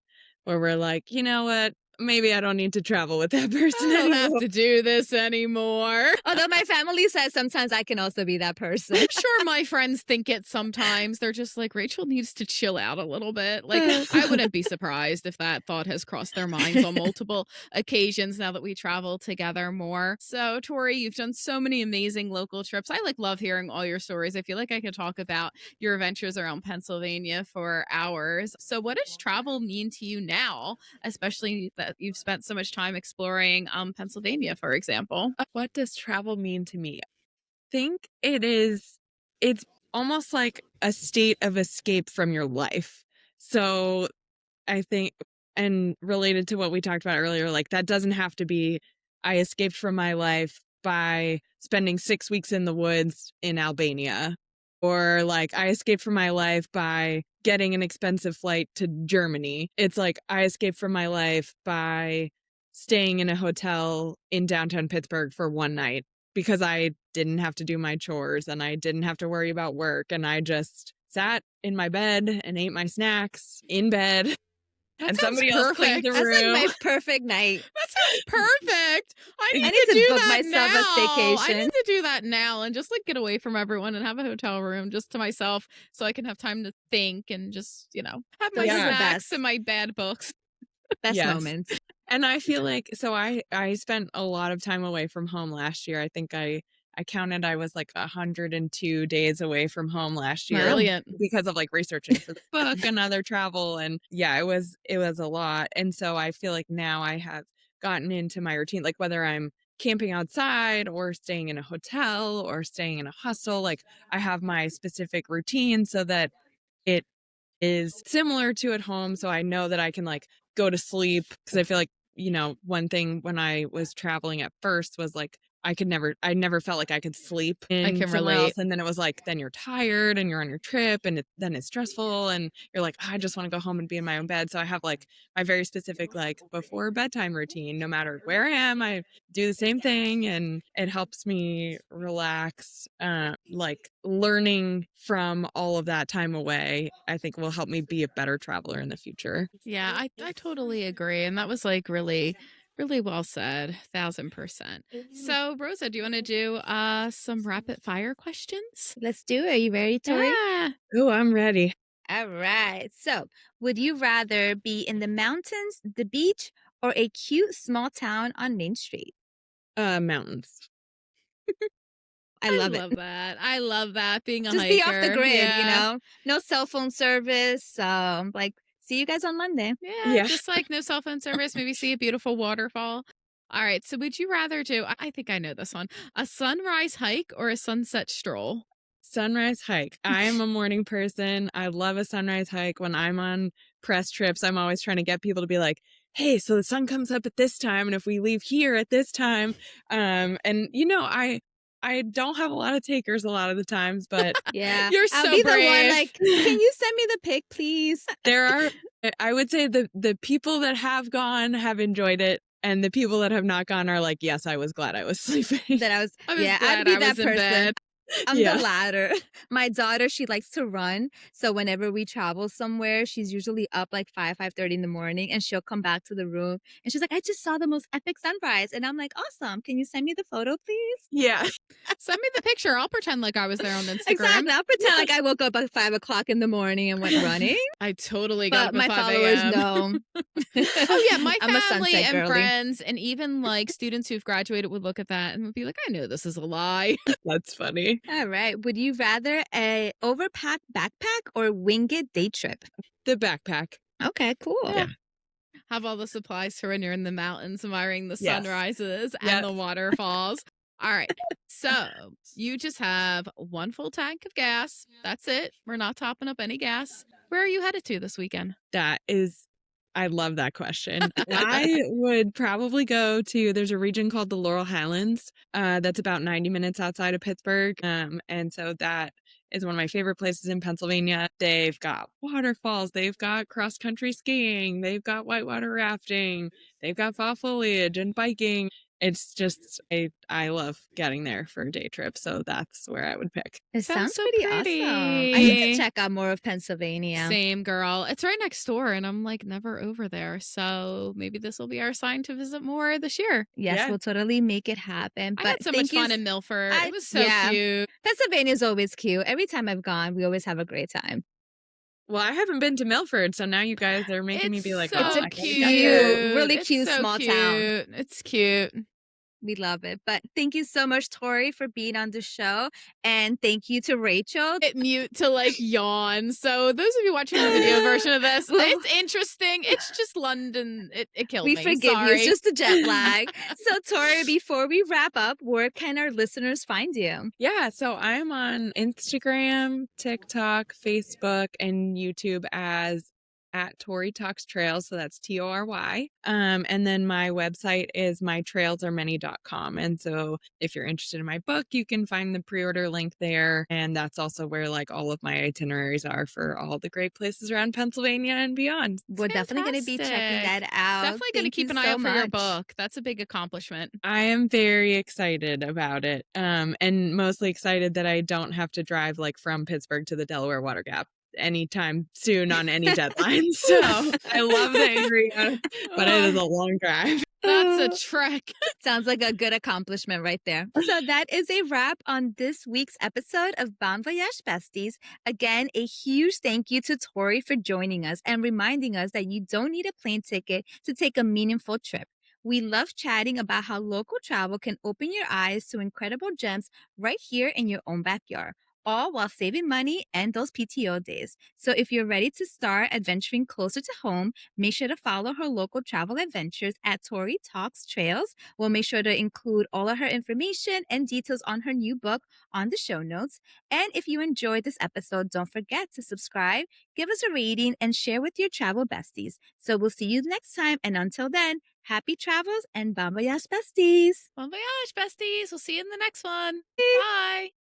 where we're like, you know what? Maybe I don't need to travel with that person I don't have anymore. to do this anymore. Although my family says sometimes I can also be that person. I'm sure my friends think it sometimes. They're just like, Rachel needs to chill out a little bit. Like, I wouldn't be surprised if that thought has crossed their minds on multiple occasions now that we travel together more. So, Tori, you've done so many amazing local trips. I love hearing all your stories. I feel like I could talk about your adventures around Pennsylvania for hours. So, what does travel mean to you now, especially that you've spent so much time exploring Pennsylvania, for example? What does travel mean to me? Think it's almost like a state of escape from your life. So I think, and related to what we talked about earlier, like that doesn't have to be, I escaped from my life by spending 6 weeks in the woods in Albania, or like I escaped from my life by getting an expensive flight to Germany. It's like I escaped from my life by staying in a hotel in downtown Pittsburgh for one night because I didn't have to do my chores and I didn't have to worry about work. And I just sat in my bed and ate my snacks in bed. That And sounds somebody else cleaned the perfect. That's like room. my perfect night. That sounds perfect. I need I to need to do book that myself a now. I staycation. need to do that now and just like get away from everyone and have a hotel room just to myself so I can have time to think and just, have my Those are the snacks best. and my bad books. Best Yes. moments. And I feel like, so I spent a lot of time away from home last year. I think I counted I was like 102 days away from home last year. Brilliant. Because of like researching for the book and other travel. And yeah, it was a lot. And so I feel like now I have gotten into my routine, like whether I'm camping outside or staying in a hotel or staying in a hostel, like I have my specific routine so that it is similar to at home. So I know that I can like go to sleep because I feel like, one thing when I was traveling at first was like, I never felt like I could sleep in can somewhere relate. else. And then it was like, then you're tired and you're on your trip and then it's stressful and you're like, I just want to go home and be in my own bed. So I have like my very specific, like before bedtime routine, no matter where I am, I do the same thing and it helps me relax. Like learning from all of that time away, I think will help me be a better traveler in the future. Yeah, I totally agree. And that was like really, really well said. 1000%. So, Rosa, do you want to do some rapid fire questions? Let's do it. Are you ready, Tory? Yeah. Oh, I'm ready. All right. So, would you rather be in the mountains, the beach, or a cute small town on Main Street? Mountains. I love it. That. I love that. Being a Just hiker. be off the grid, Yeah. No cell phone service. Like, see you guys on Monday. Yeah, just like no cell phone service, maybe see a beautiful waterfall. All right, so would you rather do, I think I know this one, a sunrise hike or a sunset stroll? Sunrise hike. I am a morning person. I love a sunrise hike. When I'm on press trips, I'm always trying to get people to be like, hey, so the sun comes up at this time, and if we leave here at this time, and I don't have a lot of takers a lot of the times, but Yeah, You're I'll so be the one brave. like, can you send me the pic, please? there are, I would say the people that have gone have enjoyed it And the people that have not gone are like, yes, I was glad I was sleeping. That I was I was I'd glad be I that was in person. bed. I'm Yeah. the latter. My daughter, she likes to run. So whenever we travel somewhere, she's usually up like 5:30 in the morning, and she'll come back to the room and she's like, I just saw the most epic sunrise. And I'm like, awesome. Can you send me the photo, please? Yeah. Send me the picture. I'll pretend like I was there on Instagram. Exactly. I'll pretend like I woke up at 5:00 in the morning and went running. I totally got But up at my 5 followers a.m. know. Oh yeah, my I'm a family sunset and girly. friends and even like students who've graduated would look at that and would be like, I know this is a lie. That's funny. All right. Would you rather a overpack backpack or wing it day trip? The backpack. Okay, cool. Yeah. Have all the supplies for when you're in the mountains admiring the Yes. sunrises Yes. and the waterfalls. All right. So you just have one full tank of gas. That's it. We're not topping up any gas. Where are you headed to this weekend? I love that question. I would probably go to, there's a region called the Laurel Highlands that's about 90 minutes outside of Pittsburgh. And so that is one of my favorite places in Pennsylvania. They've got waterfalls, they've got cross-country skiing, they've got whitewater rafting, they've got fall foliage and biking. It's just, I love getting there for a day trip. So that's where I would pick. It Sounds sounds so pretty pretty. awesome. I need to check out more of Pennsylvania. Same, girl. It's right next door, and I'm like never over there. So maybe this will be our sign to visit more this year. Yes, Yeah. we'll totally make it happen. I But had so much fun in Milford. It was so yeah. cute. Pennsylvania is always cute. Every time I've gone, we always have a great time. Well, I haven't been to Milford, so now you guys are making me be like, so oh, It's I a gotta go cute, there. really It's cute so small town. cute. It's cute. We love it. But thank you so much, Tory, for being on the show. And thank you to Rachel. Hit mute to like yawn. So those of you watching the video version of this, it's interesting. It's just London. It killed We me. forgive you. Sorry. It's just a jet lag. So, Tory, before we wrap up, where can our listeners find you? Yeah, so I'm on Instagram, TikTok, Facebook, and YouTube as at Tory Talks Trails. So that's Tory. And then my website is mytrailsaremany.com. And so if you're interested in my book, you can find the pre-order link there. And that's also where like all of my itineraries are for all the great places around Pennsylvania and beyond. We're definitely going to be checking that out. Definitely going to Thank keep you an eye so out for your much. book. That's a big accomplishment. I am very excited about it. And mostly excited that I don't have to drive like from Pittsburgh to the Delaware Water Gap anytime soon on any deadline. So I love the area, but it is a long drive. That's a trek. Sounds like a good accomplishment right there. So that is a wrap on this week's episode of Bon Voyage Besties. Again, a huge thank you to Tory for joining us and reminding us that you don't need a plane ticket to take a meaningful trip. We love chatting about how local travel can open your eyes to incredible gems right here in your own backyard, all while saving money and those PTO days. So if you're ready to start adventuring closer to home, make sure to follow her local travel adventures at Tory Talks Trails. We'll make sure to include all of her information and details on her new book on the show notes. And if you enjoyed this episode, don't forget to subscribe, give us a rating, and share with your travel besties. So we'll see you next time. And until then, happy travels and Bon Voyage Besties. Bon voyage, besties. We'll see you in the next one. Bye.